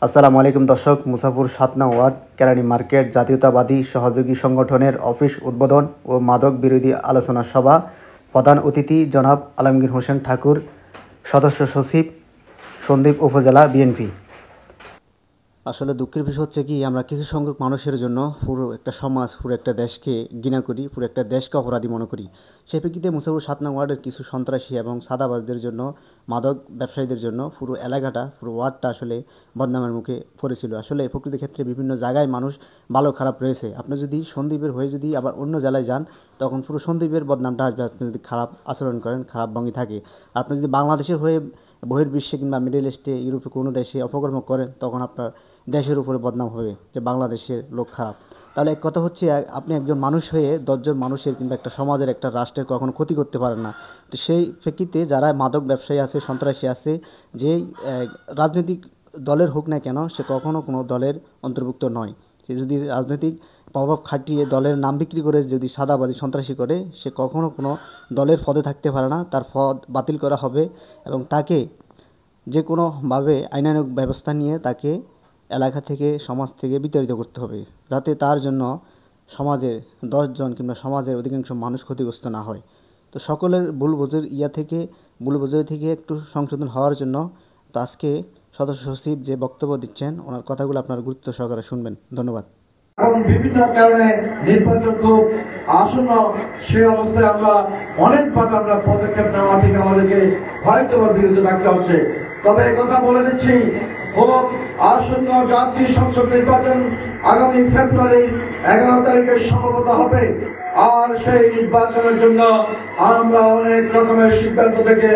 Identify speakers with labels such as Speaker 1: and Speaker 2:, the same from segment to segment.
Speaker 1: আসসালামু আলাইকুম দর্শক, মুসাফুর ৭ নং ওয়ার্ড কেরানী মার্কেট জাতীয়তাবাদী সহযোগী সংগঠনের অফিস উদ্বোধন ও মাদক বিরোধী আলোচনা সভা। প্রধান অতিথি জনাব আলমগীর হোসেন ঠাকুর, সদস্য সচিব, সন্দ্বীপ উপজেলা বিএনপি। আসলে দুঃখের বিষয় হচ্ছে কি, আমরা কিছু সংখ্যক মানুষের জন্য পুরো একটা সমাজ, পুরো একটা দেশকে ঘৃণা করি, পুরো একটা দেশকে অপরাধী মনে করি। সেই প্রেক্ষিতে মুসাফুর ৭ নং ওয়ার্ডের কিছু সন্ত্রাসী এবং সাদাবাজদের জন্য, মাদক ব্যবসায়ীদের জন্য পুরো এলাকাটা, পুরো ওয়ার্ডটা আসলে বদনামের মুখে পড়েছিল। আসলে প্রকৃত ক্ষেত্রে বিভিন্ন জায়গায় মানুষ ভালো খারাপ রয়েছে। আপনি যদি সন্দ্বীপের হয়ে যদি আবার অন্য জেলায় যান, তখন পুরো সন্দ্বীপের বদনামটা আসবে আপনি যদি খারাপ আচরণ করেন, খারাপ ভঙ্গি থাকে। আপনি যদি বাংলাদেশের হয়ে বহির্বিশ্বে কিংবা মিডল ইস্টে, ইউরোপে কোনো দেশে অপকর্ম করেন, তখন আপনার দেশের উপরে বদনাম হবে যে বাংলাদেশের লোক খারাপ। তাহলে এক কথা হচ্ছে, আপনি একজন মানুষ হয়ে 10জন মানুষের কিংবা একটা সমাজের, একটা রাষ্ট্রের কখনো ক্ষতি করতে পারেন না। তো সেই প্রেক্ষিতে যারা মাদক ব্যবসায়ী আছে, সন্ত্রাসী আছে, যেই রাজনৈতিক দলের হোক না কেন, সে কখনো কোনো দলের অন্তর্ভুক্ত নয়। সে যদি রাজনৈতিক প্রভাব খাটিয়ে দলের নাম বিক্রি করে যদি সাদাবাদী সন্ত্রাসী করে, সে কখনো কোনো দলের পদে থাকতে পারে না। তার পদ বাতিল করা হবে এবং তাকে যে কোনোভাবে আইনানুগ ব্যবস্থা নিয়ে তাকে এলাকা থেকে, সমাজ থেকে বিতাড়িত করতে হবে, যাতে তার জন্য সমাজের 10 জন কিংবা সমাজের অধিকাংশ মানুষ ক্ষতিগ্রস্ত না হয়। তো সকলের ভুল বোঝাই থেকে একটু সংশোধন হওয়ার জন্য তো আজকে সদস্য সচিব যে বক্তব্য দিচ্ছেন, ওনার কথাগুলো আপনার গুরুত্ব সহকারে শুনবেন। ধন্যবাদ।
Speaker 2: কারণ বিভিন্ন কারণে নির্বাচন খুব আসন্ন, সেই অবস্থায় আমরা অনেকভাবে আমরা পদক্ষেপ নেওয়া থেকে আমাদেরকে হয়তো বিরত থাকতে হচ্ছে। তবে কথা বলে দিচ্ছি, খুব আসন্ন জাতীয় সংসদ নির্বাচন আগামী ফেব্রুয়ারি 11 তারিখে সম্ভবত হবে। আর সেই নির্বাচনের জন্য আমরা অনেক রকমের সিদ্ধান্ত থেকে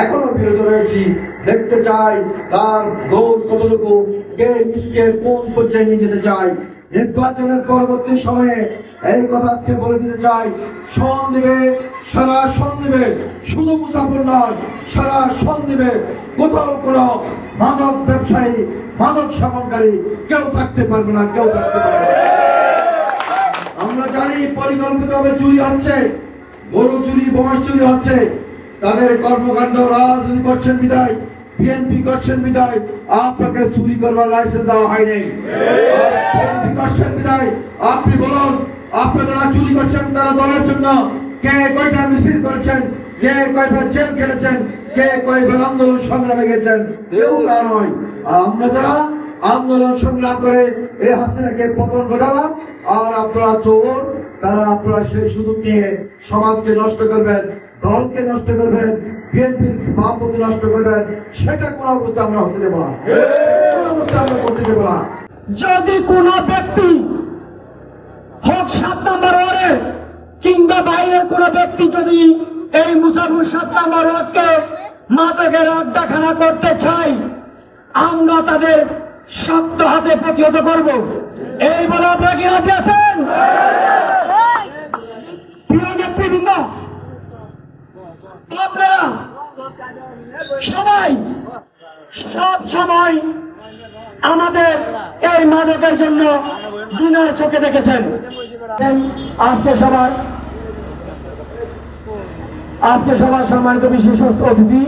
Speaker 2: এখনো বিরত রয়েছি। দেখতে চাই তার গোল কতটুকু, কে মিশকে কোন পর্যায়ে নিয়ে যেতে চাই। নির্বাচনের পরবর্তী সময়ে এই কথা আজকে বলে দিতে চাই, সন্দ্বীপে, সারা সন্দ্বীপে, শুধু মুসাফুর নয়, সারা সন্দ্বীপে কোথাও কোনো মাদক ব্যবসায়ী, মাদক সেবনকারী কেউ থাকতে পারবে না, কেউ থাকতে পারবে না। আমরা জানি পরিকল্পিতভাবে চুরি হচ্ছে, গরু চুরি, মহিষ চুরি হচ্ছে। তাদের কর্মকাণ্ড রাজনীতি করছেন বিদায়, বিএনপি করছেন বিদায় আপনাকে চুরি করবার লাইসেন্স দেওয়া হয়নি। বিএনপি করছেন বিদায় আপনি বলুন, আপনারা যারা চুরি করছেন তারা দলের জন্য কে কয়টা মিছিল করেছেন, কে কয়টা জেল কেটেছেন, কে কয়বার আন্দোলন সংগ্রামে গেছেন? কেউ তা নয়। আমরা যারা আন্দোলন সংগ্রাম করে এই হাসিনাকে পতন ঘটালাম, আর আপনারা চোর, তারা আপনারা সেই সুযোগ নিয়ে সমাজকে নষ্ট করবেন, দলকে নষ্ট করবেন, বিএনপির ভাবমূর্তি নষ্ট করবেন। সেটা কোন অবস্থা আমরা হতে দেব না, কোন অবস্থা আমরা করতে দেব না।
Speaker 3: যদি কোন ব্যক্তি হোক 7 নম্বর ওয়ার্ডে কিংবা বাইরের কোন ব্যক্তি যদি এই মুসাফুর 7 নম্বর ওয়ার্ডকে মাদকের আড্ডাখানা করতে চাই, আমরা তাদের শক্ত হাতে প্রতিহত করব। এই বলে আপনারা কি রাজি আছেন? প্রিয় নেতৃবৃন্দ, আপনারা সবাই সব সময় আমাদের এই মাদকের জন্য ঘৃণার চোখে দেখেছেন। আজকে সবার সম্মানিত বিশেষ অতিথি